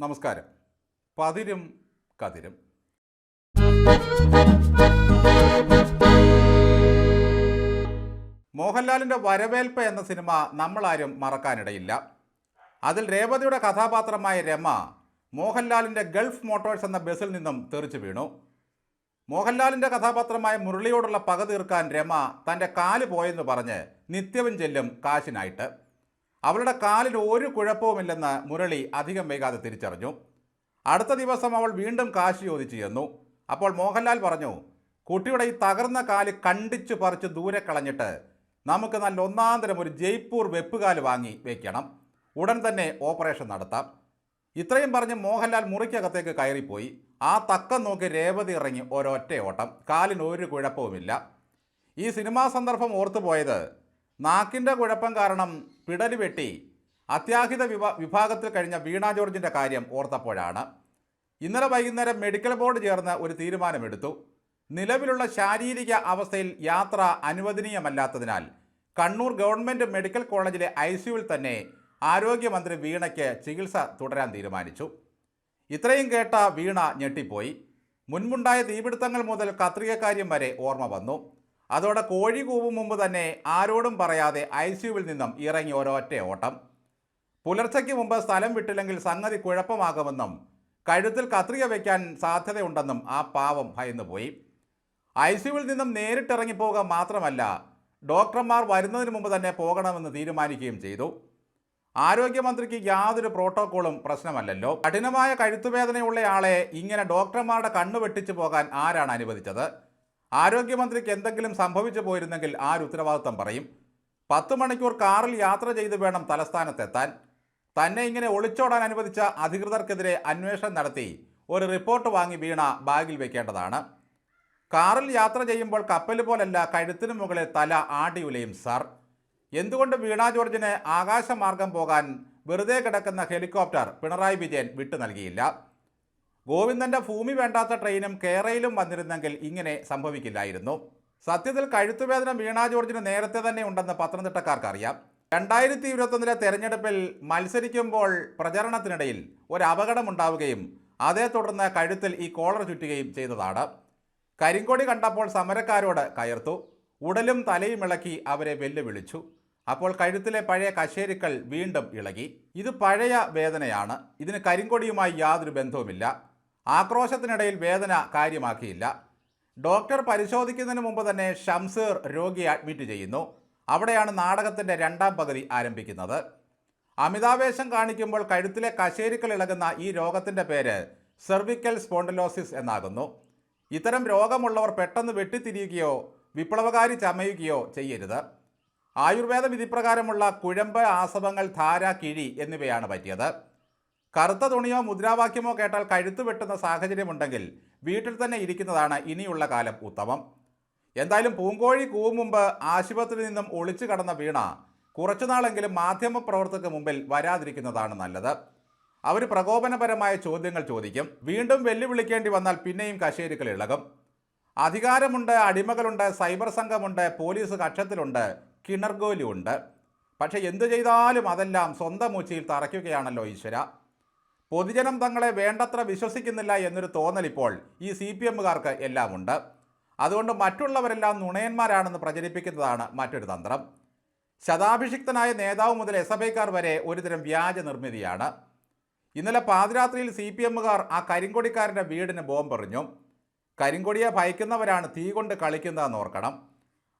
നമസ്കാരം. പതിരും കതിരും. മോഹൻലാലിൻ്റെ വരവേൽപ്പ് എന്ന സിനിമ നമ്മളാരും മറക്കാനിടയില്ല. അതിൽ രേവതിയുടെ കഥാപാത്രമായ രമ മോഹൻലാലിൻ്റെ ഗൾഫ് മോട്ടോഴ്സ് എന്ന ബസ്സിൽ നിന്നും തെറിച്ചു വീണു. മോഹൻലാലിൻ്റെ കഥാപാത്രമായ മുരളിയോടുള്ള പക തീർക്കാൻ രമ തൻ്റെ കാല് പോയെന്ന് പറഞ്ഞ് നിത്യവും ചെല്ലും കാശിനായിട്ട്. അവളുടെ കാലിന് ഒരു കുഴപ്പവുമില്ലെന്ന് മുരളി അധികം വൈകാതെ തിരിച്ചറിഞ്ഞു. അടുത്ത ദിവസം അവൾ വീണ്ടും കാശ് ചോദിച്ചു ചെന്നു. അപ്പോൾ മോഹൻലാൽ പറഞ്ഞു, കുട്ടിയുടെ ഈ തകർന്ന കാല് കണ്ടിച്ചു പറിച്ച് ദൂരെ കളഞ്ഞിട്ട് നമുക്ക് നല്ല ഒന്നാന്തരം ഒരു ജയ്പൂർ വെപ്പുകാല് വാങ്ങി വയ്ക്കണം, ഉടൻ തന്നെ ഓപ്പറേഷൻ നടത്താം. ഇത്രയും പറഞ്ഞ് മോഹൻലാൽ മുറിക്കകത്തേക്ക് കയറിപ്പോയി. ആ തക്കം നോക്കി രേവതി ഇറങ്ങി ഒരൊറ്റ ഓട്ടം. കാലിന് ഒരു കുഴപ്പവുമില്ല. ഈ സിനിമാ സന്ദർഭം ഓർത്തുപോയത് നാക്കിൻ്റെ കുഴപ്പം കാരണം പിടല് വെട്ടി അത്യാഹിത വിഭാഗത്തിൽ കഴിഞ്ഞ വീണ ജോർജിൻ്റെ കാര്യം ഓർത്തപ്പോഴാണ്. ഇന്നലെ വൈകുന്നേരം മെഡിക്കൽ ബോർഡ് ചേർന്ന് ഒരു തീരുമാനമെടുത്തു. നിലവിലുള്ള ശാരീരിക അവസ്ഥയിൽ യാത്ര അനുവദനീയമല്ലാത്തതിനാൽ കണ്ണൂർ ഗവൺമെൻറ് മെഡിക്കൽ കോളേജിലെ ICUവിൽ തന്നെ ആരോഗ്യമന്ത്രി വീണയ്ക്ക് ചികിത്സ തുടരാൻ തീരുമാനിച്ചു. ഇത്രയും കേട്ട വീണ ഞെട്ടിപ്പോയി. മുൻപുണ്ടായ തീപിടുത്തങ്ങൾ മുതൽ കത്രികക്കാര്യം വരെ ഓർമ്മ വന്നു. അതോടെ കോഴി കൂവും മുമ്പ് തന്നെ ആരോടും പറയാതെ ICUവിൽ നിന്നും ഇറങ്ങി ഒരൊറ്റ ഓട്ടം. പുലർച്ചയ്ക്ക് മുമ്പ് സ്ഥലം വിട്ടില്ലെങ്കിൽ സംഗതി കുഴപ്പമാകുമെന്നും കഴുത്തിൽ കത്രിക വയ്ക്കാൻ സാധ്യതയുണ്ടെന്നും ആ പാവം ഭയന്നുപോയി. ICUവിൽ നിന്നും നേരിട്ടിറങ്ങിപ്പോവുക മാത്രമല്ല, ഡോക്ടർമാർ വരുന്നതിന് മുമ്പ് തന്നെ പോകണമെന്ന് തീരുമാനിക്കുകയും ചെയ്തു. ആരോഗ്യമന്ത്രിക്ക് യാതൊരു പ്രോട്ടോക്കോളും പ്രശ്നമല്ലല്ലോ. കഠിനമായ കഴുത്തുവേദനയുള്ളയാളെ ഇങ്ങനെ ഡോക്ടർമാരുടെ കണ്ണു വെട്ടിച്ചു പോകാൻ ആരാണ് അനുവദിച്ചത്? ആരോഗ്യമന്ത്രിക്ക് എന്തെങ്കിലും സംഭവിച്ചു പോയിരുന്നെങ്കിൽ ആര് ഉത്തരവാദിത്വം പറയും? 10 മണിക്കൂർ കാറിൽ യാത്ര ചെയ്ത് വേണം തലസ്ഥാനത്തെത്താൻ. തന്നെ ഇങ്ങനെ ഒളിച്ചോടാൻ അനുവദിച്ച അധികൃതർക്കെതിരെ അന്വേഷണം നടത്തി ഒരു റിപ്പോർട്ട് വാങ്ങി വീണ ബാഗിൽ വെക്കേണ്ടതാണ്. കാറിൽ യാത്ര ചെയ്യുമ്പോൾ കപ്പൽ പോലല്ല കഴുത്തിന് മുകളിൽ തല ആടിയുലയും സാർ. എന്തുകൊണ്ട് വീണ ജോർജിന് ആകാശമാർഗം പോകാൻ വെറുതെ കിടക്കുന്ന ഹെലികോപ്റ്റർ പിണറായി വിജയൻ വിട്ടു നൽകിയില്ല? ഗോവിന്ദൻ്റെ ഭൂമി വേണ്ടാത്ത ട്രെയിനും കേരളയിലും വന്നിരുന്നെങ്കിൽ ഇങ്ങനെ സംഭവിക്കില്ലായിരുന്നു. സത്യത്തിൽ കഴുത്തുവേദന വീണ ജോർജിന് നേരത്തെ തന്നെ ഉണ്ടെന്ന് പത്തനംതിട്ടക്കാർക്കറിയാം. 2021 തെരഞ്ഞെടുപ്പിൽ മത്സരിക്കുമ്പോൾ പ്രചരണത്തിനിടയിൽ ഒരു അപകടമുണ്ടാവുകയും അതേ തുടർന്ന് കഴുത്തിൽ ഈ കോളർ ചുറ്റുകയും ചെയ്തതാണ്. കരിങ്കൊടി കണ്ടപ്പോൾ സമരക്കാരോട് കയർത്തു. ഉടലും തലയും ഇളക്കി അവരെ വെല്ലുവിളിച്ചു. അപ്പോൾ കഴുത്തിലെ പഴയ കശേരുക്കൾ വീണ്ടും ഇളകി. ഇത് പഴയ വേദനയാണ്. ഇതിന് കരിങ്കൊടിയുമായി യാതൊരു ബന്ധവുമില്ല. ആക്രോശത്തിനിടയിൽ വേദന കാര്യമാക്കിയില്ല. ഡോക്ടർ പരിശോധിക്കുന്നതിന് മുമ്പ് തന്നെ ഷംസീർ രോഗിയെ അഡ്മിറ്റ് ചെയ്യുന്നു. അവിടെയാണ് നാടകത്തിൻ്റെ രണ്ടാം പകുതി ആരംഭിക്കുന്നത്. അമിതാവേശം കാണിക്കുമ്പോൾ കഴുത്തിലെ കശേരുക്കൾ ഇളകുന്ന ഈ രോഗത്തിൻ്റെ പേര് സെർവിക്കൽ സ്പോണ്ടിലോസിസ് എന്നാകുന്നു. ഇത്തരം രോഗമുള്ളവർ പെട്ടെന്ന് വെട്ടിത്തിരിയുകയോ വിപ്ലവകാരി ചമയുകയോ ചെയ്യരുത്. ആയുർവേദ വിധിപ്രകാരമുള്ള കുഴമ്പ്, ആസവങ്ങൾ, ധാര, കിഴി എന്നിവയാണ് പറ്റിയത്. കറുത്ത തുണിയോ മുദ്രാവാക്യമോ കേട്ടാൽ കഴുത്ത് വെട്ടുന്ന സാഹചര്യമുണ്ടെങ്കിൽ വീട്ടിൽ തന്നെ ഇരിക്കുന്നതാണ് ഇനിയുള്ള കാലം ഉത്തമം. എന്തായാലും പൂങ്കോഴി കൂവും മുമ്പ് ആശുപത്രിയിൽ നിന്നും ഒളിച്ചു കടന്ന വീണ കുറച്ചുനാളെങ്കിലും മാധ്യമപ്രവർത്തകർക്ക് മുമ്പിൽ വരാതിരിക്കുന്നതാണ് നല്ലത്. അവർ പ്രകോപനപരമായ ചോദ്യങ്ങൾ ചോദിക്കും. വീണ്ടും വെല്ലുവിളിക്കേണ്ടി വന്നാൽ പിന്നെയും കശേരുക്കൾ ഇളകും. അധികാരമുണ്ട്, അടിമകളുണ്ട്, സൈബർ സംഘമുണ്ട്, പോലീസ് കക്ഷത്തിലുണ്ട്, കിണർഗോലുണ്ട്. പക്ഷെ എന്തു ചെയ്താലും അതെല്ലാം സ്വന്തം മൂച്ചിയിൽ തറയ്ക്കുകയാണല്ലോ ഈശ്വര. പൊതുജനം തങ്ങളെ വേണ്ടത്ര വിശ്വസിക്കുന്നില്ല എന്നൊരു തോന്നൽ ഇപ്പോൾ ഈ CPMകാർക്ക് എല്ലാം ഉണ്ട്. അതുകൊണ്ട് മറ്റുള്ളവരെല്ലാം നുണയന്മാരാണെന്ന് പ്രചരിപ്പിക്കുന്നതാണ് മറ്റൊരു തന്ത്രം. ശതാഭിഷിക്തനായ നേതാവ് മുതൽ SFIക്കാർ വരെ ഒരുതരം വ്യാജ നിർമ്മിതിയാണ്. ഇന്നലെ പാതിരാത്രിയിൽ CPMകാർ ആ കരിങ്കൊടിക്കാരൻ്റെ വീടിന് ബോംബെറിഞ്ഞു. കരിങ്കൊടിയെ ഭയക്കുന്നവരാണ് തീ കൊണ്ട് കളിക്കുന്നതെന്ന് ഓർക്കണം.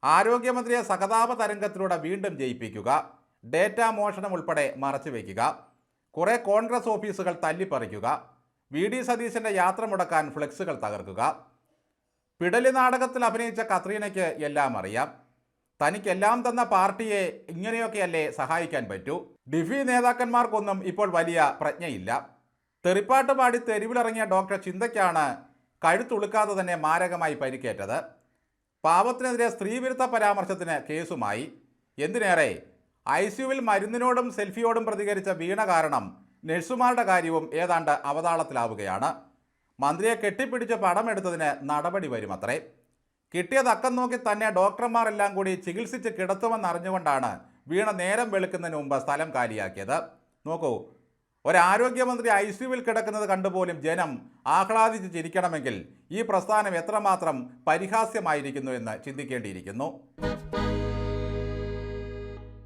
ആരോഗ്യമന്ത്രിയെ സഹതാപ തരംഗത്തിലൂടെ വീണ്ടും ജയിപ്പിക്കുക, ഡേറ്റ മോഷണം ഉൾപ്പെടെ മറച്ചു വയ്ക്കുക, കുറേ കോൺഗ്രസ് ഓഫീസുകൾ തല്ലിപ്പറിക്കുക, VD സതീശൻ്റെ യാത്ര മുടക്കാൻ ഫ്ലെക്സുകൾ തകർക്കുക. പിടലി നാടകത്തിൽ അഭിനയിച്ച കത്രീനയ്ക്ക് എല്ലാം അറിയാം. തനിക്കെല്ലാം തന്ന പാർട്ടിയെ ഇങ്ങനെയൊക്കെയല്ലേ സഹായിക്കാൻ പറ്റൂ? ഡിഫി നേതാക്കന്മാർക്കൊന്നും ഇപ്പോൾ വലിയ പ്രജ്ഞയില്ല. തെറിപ്പാട്ട് പാടി തെരുവിലിറങ്ങിയ ഡോക്ടർ ചിന്തയ്ക്കാണ് കഴുത്തുളുക്കാതെ തന്നെ മാരകമായി പരിക്കേറ്റത്. പാവത്തിനെതിരെ സ്ത്രീവിരുദ്ധ പരാമർശത്തിന് കേസുമായി. എന്തിനേറെ ICUവിൽ മരുന്നിനോടും സെൽഫിയോടും പ്രതികരിച്ച വീണ കാരണം നഴ്സുമാരുടെ കാര്യവും ഏതാണ്ട് അവതാളത്തിലാവുകയാണ്. മന്ത്രിയെ കെട്ടിപ്പിടിച്ച് പടമെടുത്തതിന് നടപടി വരുമത്രേ. കിട്ടിയ തക്കം നോക്കി തന്നെ ഡോക്ടർമാരെല്ലാം കൂടി ചികിത്സിച്ച് കിടത്തുമെന്നറിഞ്ഞുകൊണ്ടാണ് വീണ നേരം വെളുക്കുന്നതിന് മുമ്പ് സ്ഥലം കാലിയാക്കിയത്. നോക്കൂ, ഒരാരോഗ്യമന്ത്രി ICUവിൽ കിടക്കുന്നത് കണ്ടുപോലും ജനം ആഹ്ലാദിച്ച് ചിരിക്കണമെങ്കിൽ ഈ പ്രസ്ഥാനം എത്രമാത്രം പരിഹാസ്യമായിരിക്കുന്നു എന്ന് ചിന്തിക്കേണ്ടിയിരിക്കുന്നു.